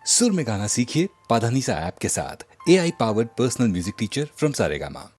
सुर में गाना सीखिए पाधानीसा ऐप के साथ। AI powered personal music teacher from Saregama.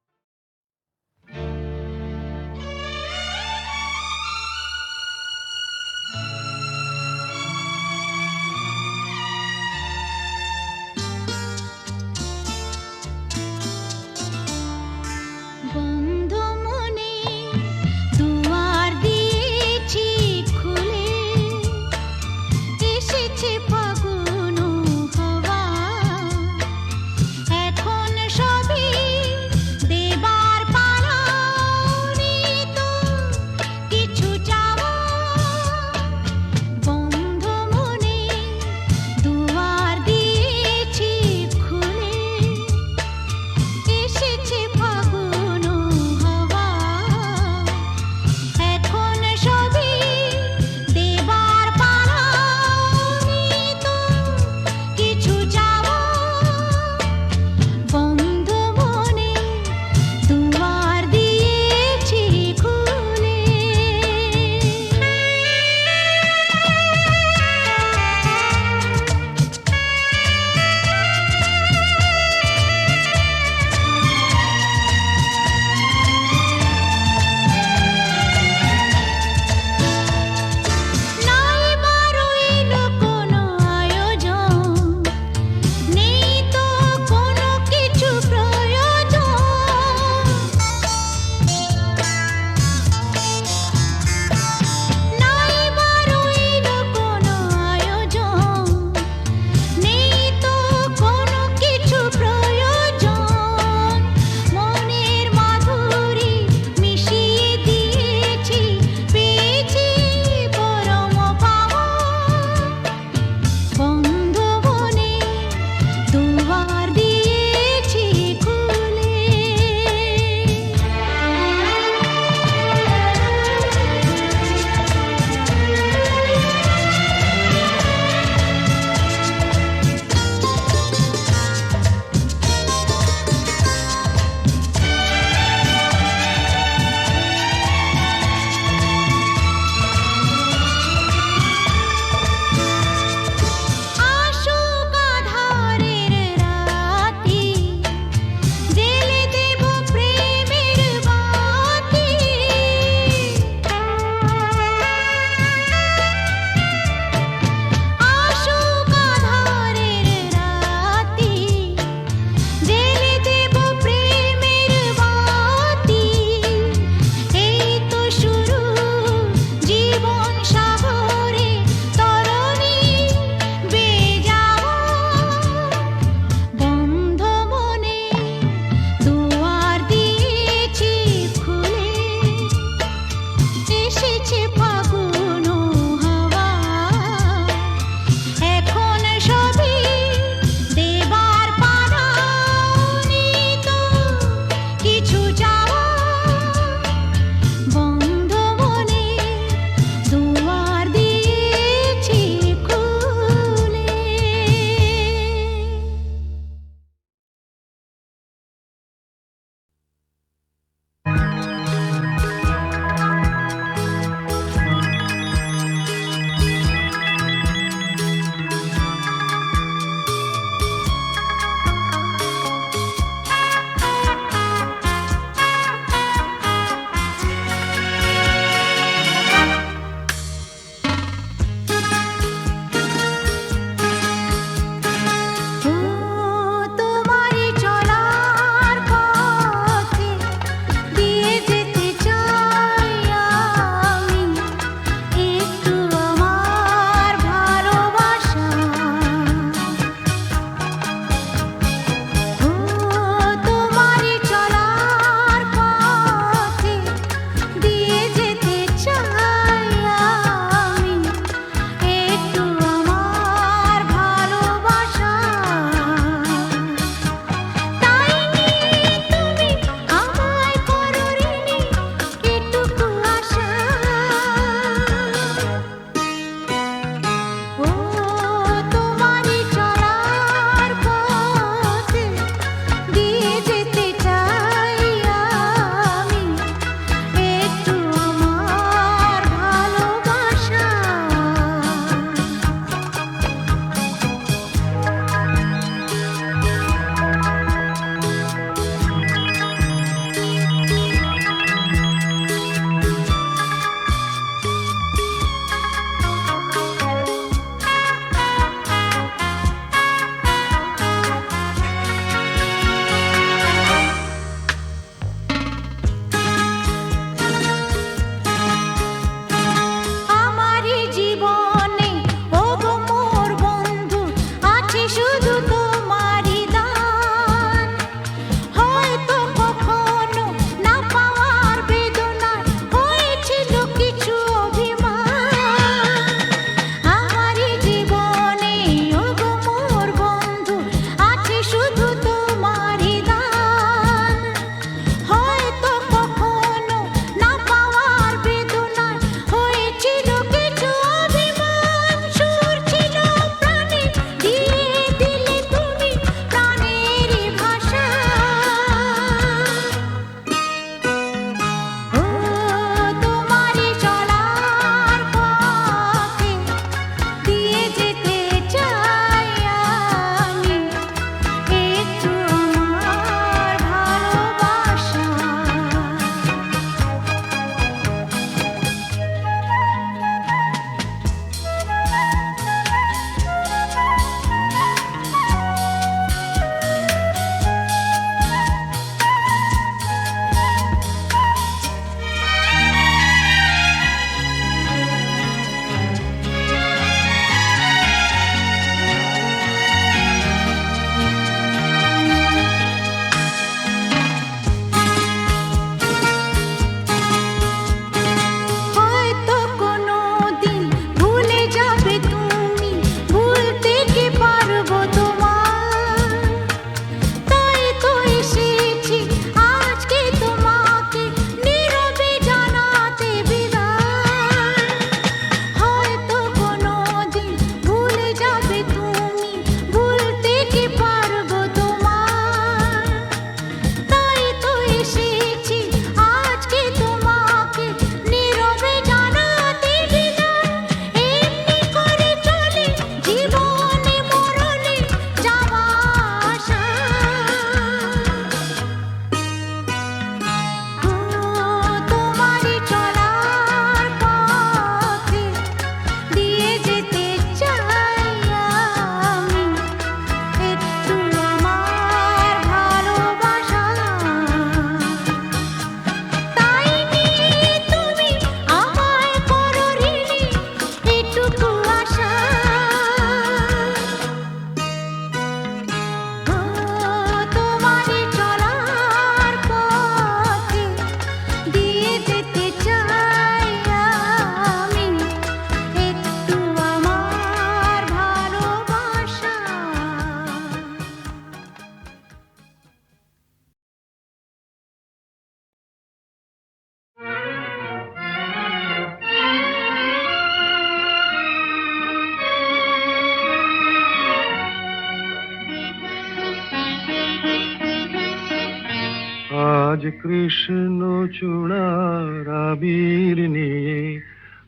আজ কৃষ্ণ চূড়ার আবির নিয়ে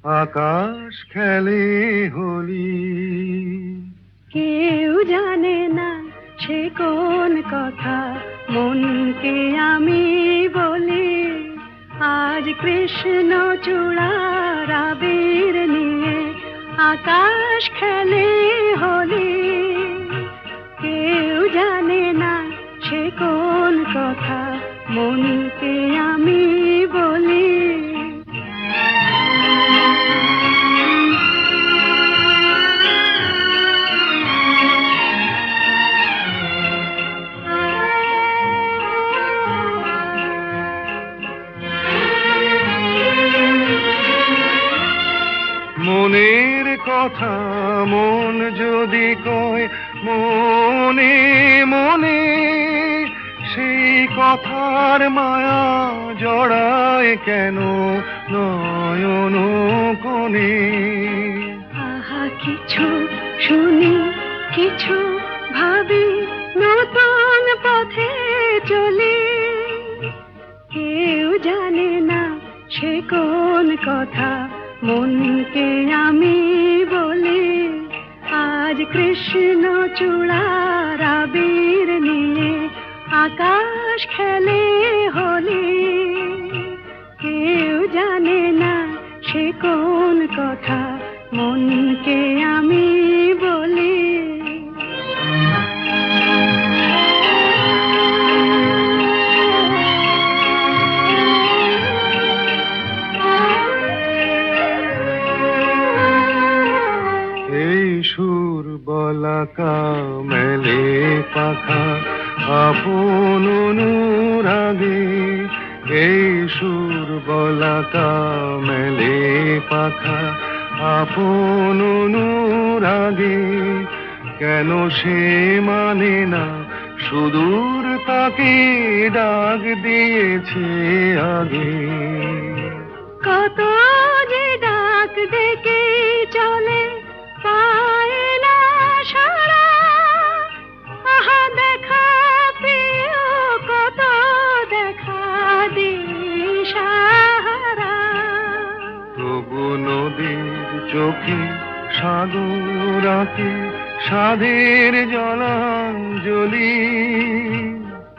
আকাশ খেলে হোলি। কেউ জানে না সে কোন কথা মনকে আমি বলি। আজ কৃষ্ণ চূড়ার আবির নিয়ে আকাশ খেলে হোলি। কেউ জানে না সে কোন কথা মনকে আমি বলি। মনের কথা মন যদি কয় মনে মনে, সেই কথার মায়া জড়ায় কেন নয়ন কোণে। আহা কিছু শুনি কিছু ভাবি, নতুন পথে চলি। কেউ জানে না সে কোন কথা মনকে আমি বলি। আজ কৃষ্ণ চূড়ার আবির নিয়ে আকাশ খেলে হোলি। কেউ জানে না সে কোন কথা মনকে আমি বলি। সুর বলাকা মেলে পাখা আপন অনুরাগে। এই সুর বলাকা মেলে পাখা আপন অনুরাগে। কেন সে মানে না সুদূর তাকে ডাক দিয়েছে আগে। কত যে ডাক ডেকে চলে পায় না সারা। আহা দেখা প্রিয় কত দেখা দিশাহারা। তবু নদীর চোখে সাগর আঁকে সাধের জলাঞ্জলি।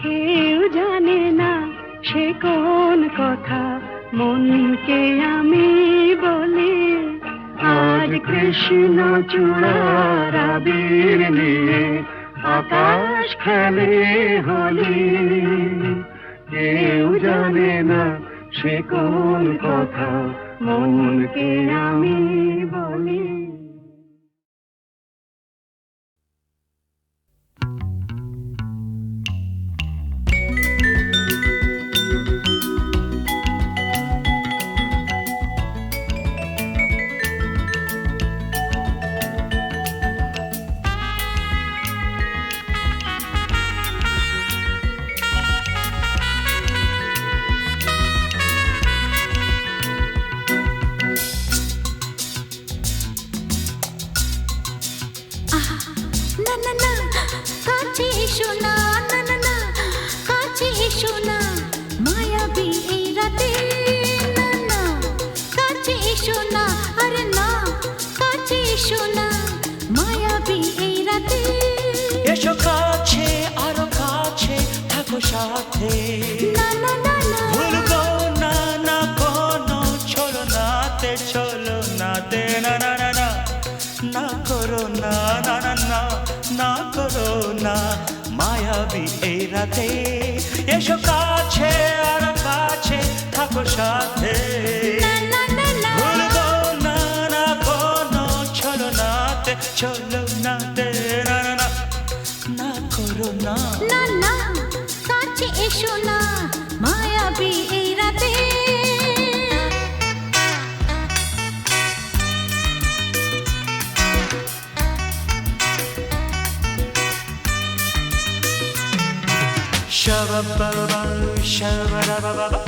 কেউ জানে না সে কোন কথা মনকে আমি বলি। আজ কৃষ্ণ চূড়ার আবির নিয়ে আকাশ খেলে হোলি। কেউ জানে না সে কোন কথা মনকে আমি বলি। এসো কাছে আরো কাছে থাকো সাথে। ভুলবো না না কোনো চলো নাতে চলো নাতে। না না না না না করো না না না না না করো না মায়াবী এই রাতে। এসো কাছে আরো কাছে থাকো সাথে। ভুলবো না না কোনো চলো নাতে চলো নাতে। না না না না করো না না না কাছে এসো না মায়াবী এই রাতে। Shabba-ba-ba, shabba-da-ba-ba-ba.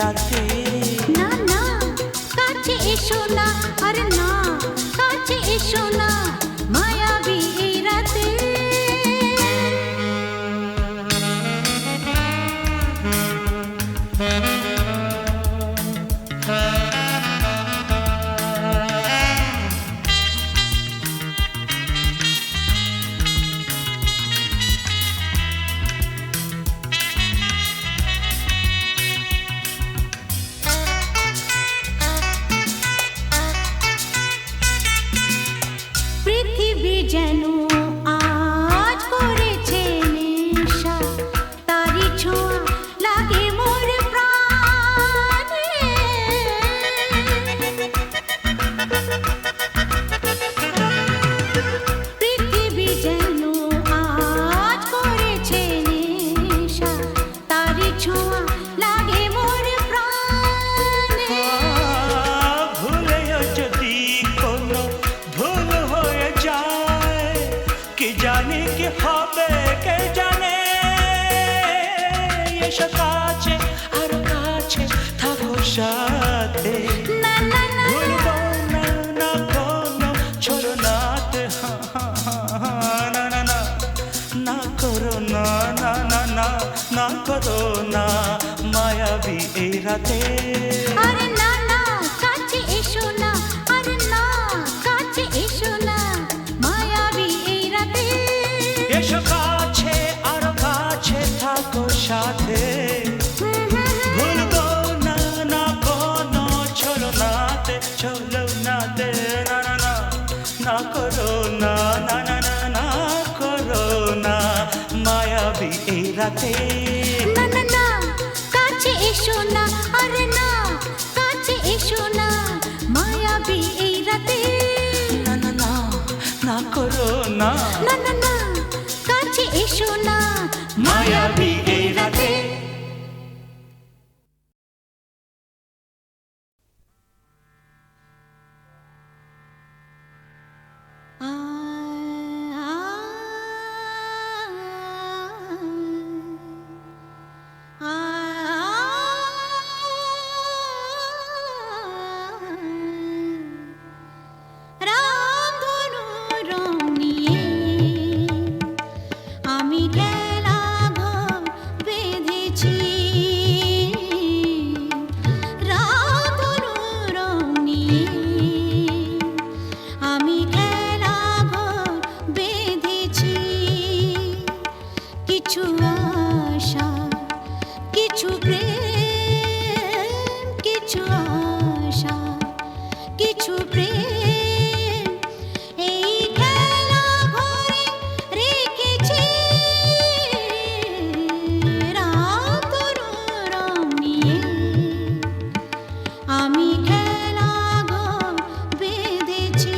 রাতে না না কাছে এসো না আরে না কাছে এসো না মায়াবী এই রাতে পৃথিবী যেন আজ করেছে নেশা তারি ছোঁয়া লাগে মোর প্রাণে পৃথিবী যেন আজ করেছে নেশা তারি ছোঁয়া লাগে মোর প্রাণে ভুলেও যদি কোনো ভুল হয়ে যায় কে জানে কি হবে কে জানে এসো কাছে আর কাছে থাকো সাথে না না না ভুলবো না না কোনো ছলনাতে না না না না করো না না না না না করো না মায়াবী এই রাতে আরে না না কাছে এসো না আরে না কাছে এসো না মায়াবী এই রাতে এসো কাছে আরো কাছে থাকো সাথে ভুলবো না না কোনো ছলনাতে ছলনাতে না না না না করো না না না না না করো না মায়াবী এই রাতে না না না কাছে এসো না আরে না কাছে এসো না মায়াবী এই রাতে না না না না করো না না না না কাছে এসো না মায়াবী এই রাতে আ আ রামধনু রং নিয়ে আমি খেলা ঘর বেঁধেছি রামধনু রং নিয়ে আমি খেলা ঘর বেঁধেছি কিছু আশা কিছু প্রেম কিছু আশা কিছু প্রেম এই খেলা ঘরে রেখেছি রামধনু রং নিয়ে আমি খেলা ঘর বেঁধেছি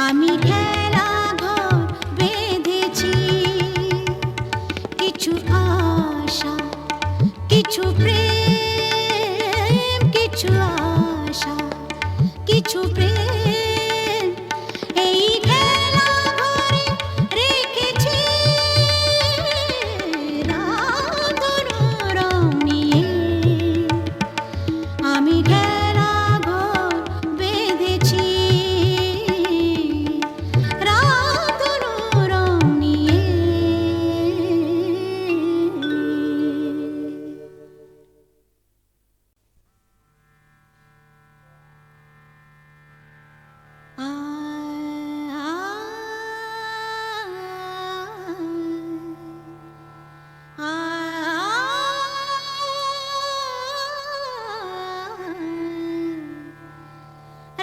আমি খেলা ঘর বেঁধেছি, কিছু আশা, কিছু প্রেম, কিছু আশা, কিছু প্রেম, এই খেলা ঘরে রেখেছি রাধুনি রং নিয়ে। আমি খেলা ঘর বেঁধেছি রাধুনি রং নিয়ে।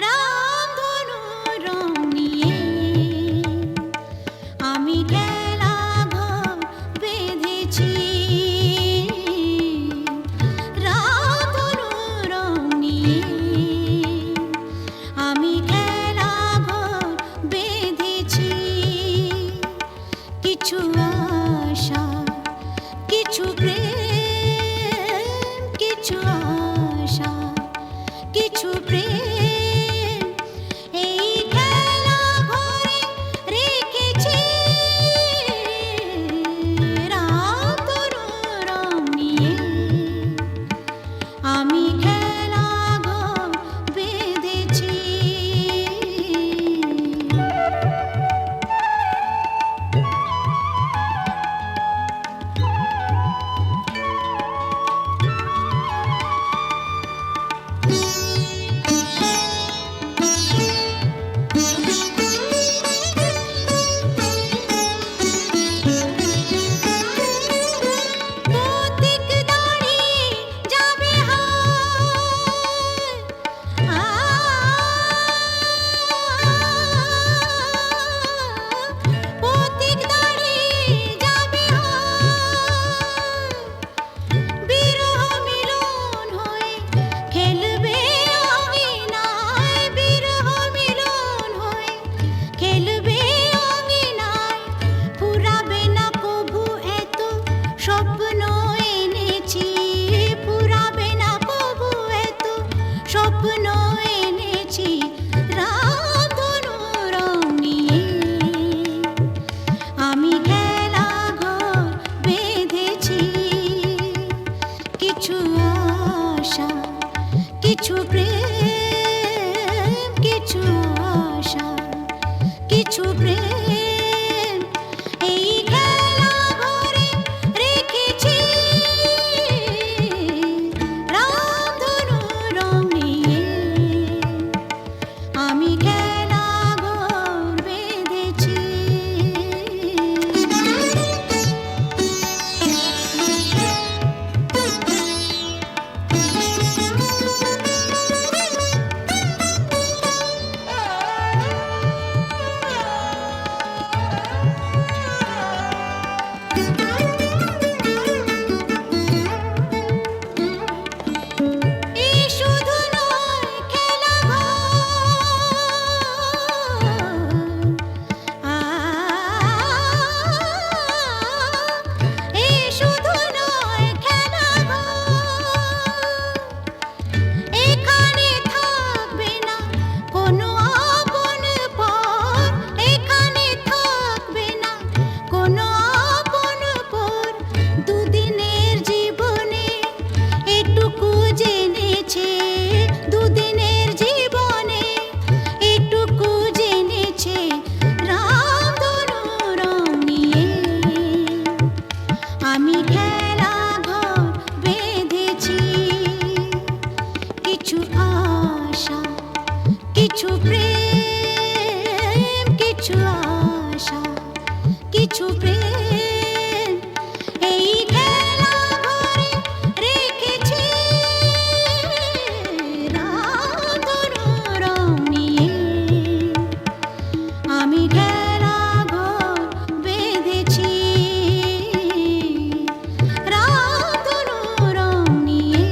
রামধনু রং নিয়ে আমি খেলা ঘর বেঁধেছি রামধনু রং নিয়ে। আমি খেলা ঘর বেঁধেছি, কিছু আশা, কিছু প্রেম, কিছু আশা, কিছু প্রেম, এই খেলা ঘরে রেখেছি রাধুনি রং নিয়ে। আমি খেলা ঘর বেঁধেছি। পথিক দাঁড়িয়ে যাবে পথিক দাঁড়িয়ে যাবে বিরহ মিলন হয়ে খেলবে অঙ্গিনায়, বিরহ মিলন হয়ে খেলবে অঙ্গিনায়। ফুরাবে না কভু এত স্বপ্ন এনেছি, ফুরাবে না কভু এত স্বপ্ন এনেছি রামধনু রং নিয়ে। আমি খেলা ঘর বেঁধেছি, কিছু আশা, কিছু প্রেম, কিছু আশা, কিছু প্রেম, এই খেলা ঘরে রেখেছি রামধনু রং নিয়ে। আমি খেলা ঘর বেঁধেছি। এই শুধু নয় খেলা ঘর, এই শুধু নয় খেলা ঘর, এখানে থাকবে না কোনো আপন পর, এখানে থাকবে না কোনো আপন পর। দুদিনের জীবনে এটুকু জেনেছে, দুদিনের জীবনে এটুকু জেনেছে রামধনু রং নিয়ে। আমি খেলা ঘর বেঁধেছি, কিছু আশা, কিছু প্রেম, কিছু আশা, কিছু প্রেম, এই খেলা ঘরে রেখেছি রাধুনি রং নিয়ে। আমি খেলা ঘর বেঁধেছি রাধুনি রং নিয়ে।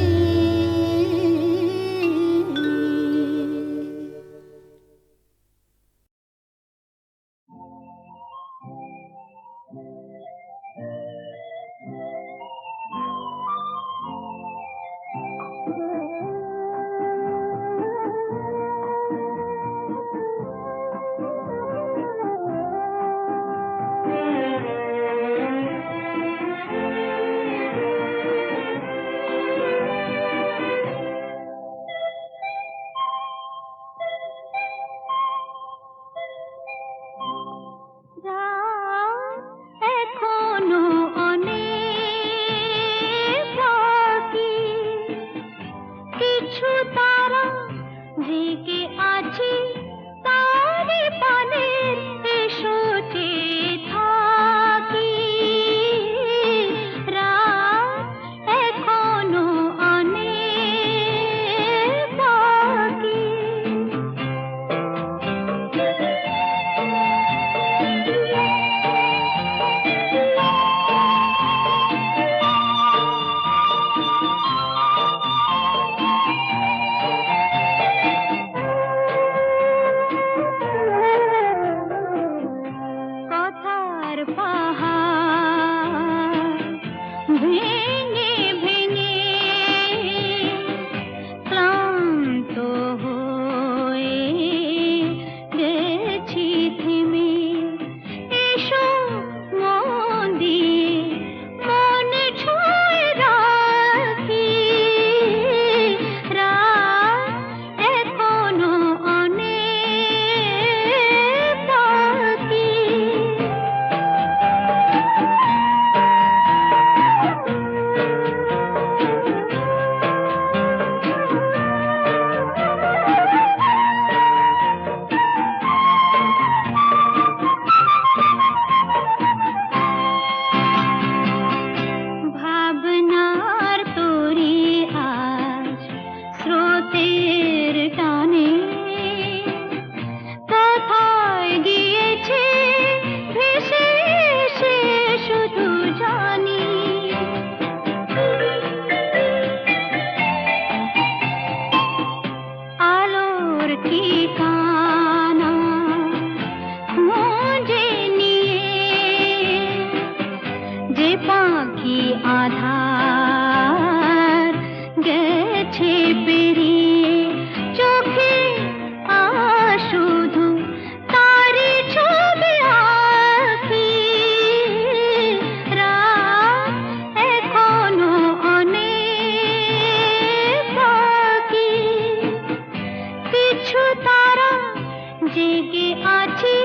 আছি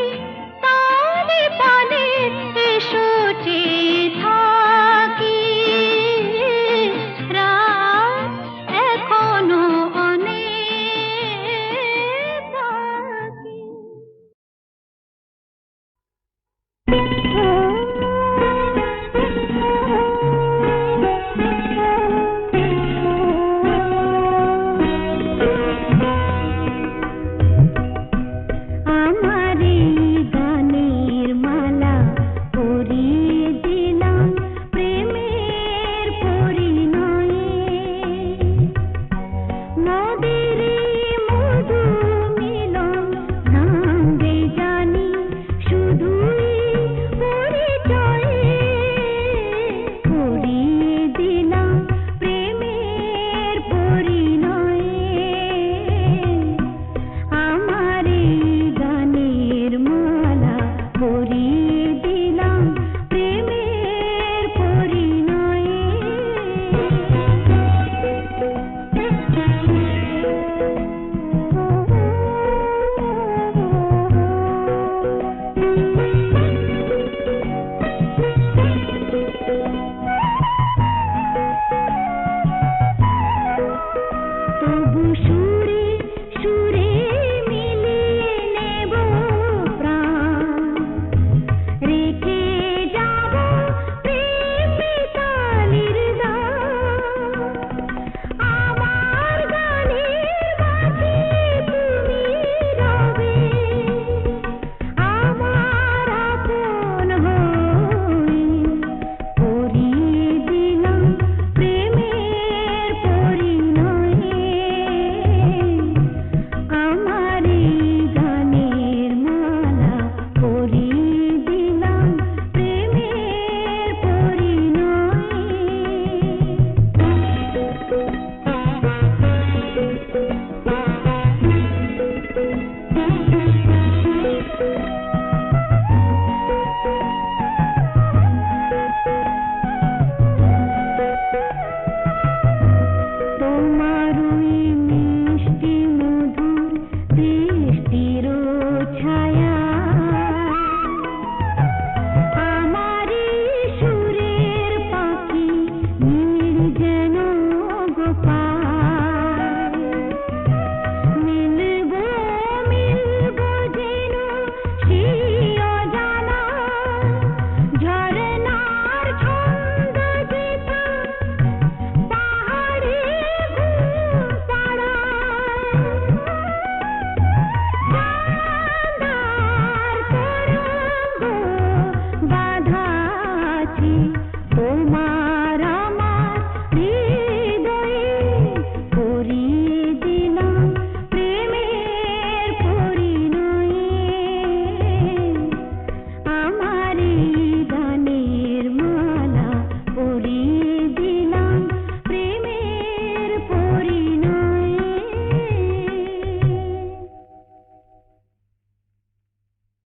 তালে তালে এসো